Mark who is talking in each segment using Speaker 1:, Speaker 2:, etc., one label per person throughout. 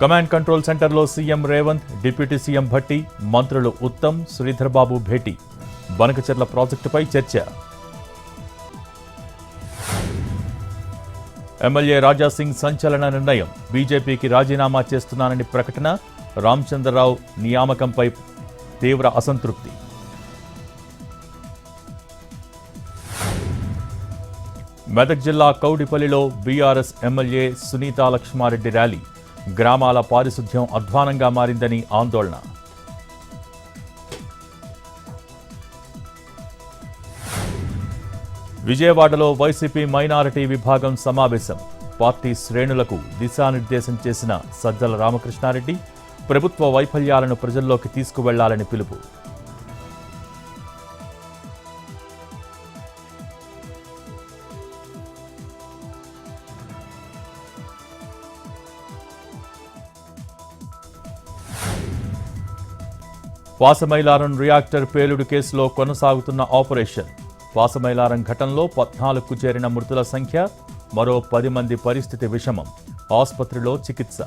Speaker 1: Command control సెంటర్లో CM Revanth, deputy CM Bhatti, మంత్రులు ఉత్తమ్, శ్రీధర్ బాబు భేటీ. బనకచెర్ల ప్రాజెక్టుపై చర్చ. ఎమ్మెల్యే రాజాసింగ్ సంచలన నిర్ణయం. బీజేపీకి రాజీనామా చేస్తున్నానని ప్రకటన. రామచంద్రరావు నియామకంపై తీవ్ర అసంతృప్తి. మెదక్ జిల్లా కౌడిపల్లిలో BRS MLA Sunitha Laxma Reddy rally. గ్రామాల పారిశుధ్యం అధ్వానంగా మారిందని ఆందోళన. విజయవాడలో వైసీపీ మైనారిటీ విభాగం సమావేశం. పార్టీ శ్రేణులకు దిశానిర్దేశం చేసిన సజ్జల రామకృష్ణారెడ్డి ప్రభుత్వ వైఫల్యాలను ప్రజల్లోకి తీసుకువెళ్లాలని పిలుపు. పాసమైలారం రియాక్టర్ పేలుడు కేసులో కొనసాగుతున్న ఆపరేషన్. పాసమైలారం ఘటనలో 14కు చేరిన మృతుల సంఖ్య. మరో 10 మంది పరిస్థితి విషమం. ఆసుపత్రిలో చికిత్స.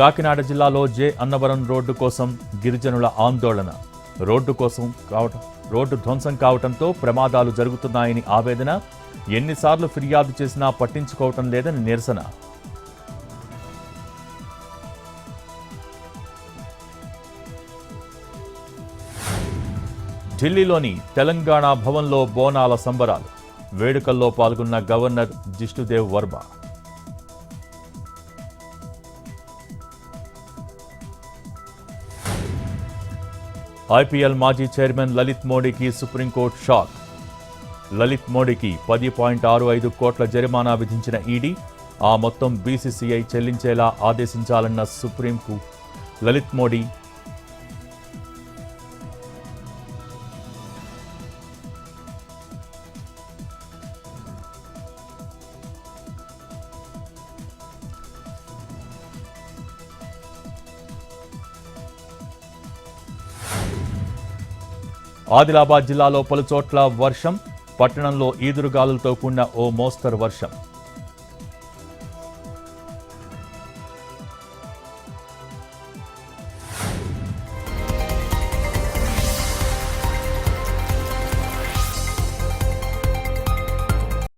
Speaker 1: కాకినాడ జిల్లాలో జే అన్నవరం రోడ్డు కోసం గిరిజనుల ఆందోళన. రోడ్డు ధ్వంసం కావడంతో ప్రమాదాలు జరుగుతున్నాయని ఆవేదన. ఎన్నిసార్లు ఫిర్యాదు చేసినా పట్టించుకోవటం లేదని నిరసన. ఢిల్లీలోని తెలంగాణ భవన్లో బోనాల సంబరాలు. వేడుకల్లో పాల్గొన్న గవర్నర్ జిష్ణుదేవ్ వర్మ. ఐపీఎల్ మాజీ చైర్మన్ లలిత్ మోడీకి సుప్రీంకోర్టు షాక్. లలిత్ మోడీకి 10.65 కోట్ల జరిమానా విధించిన ఈడీ. ఆ మొత్తం బీసీసీఐ చెల్లించేలా ఆదేశించాలన్న సుప్రీంకు లలిత్ మోడీ. ఆదిలాబాద్ జిల్లాలో పలుచోట్ల వర్షం. పట్టణంలో ఈదురుగాలులతో కూడిన ఓ మోస్తరు వర్షం.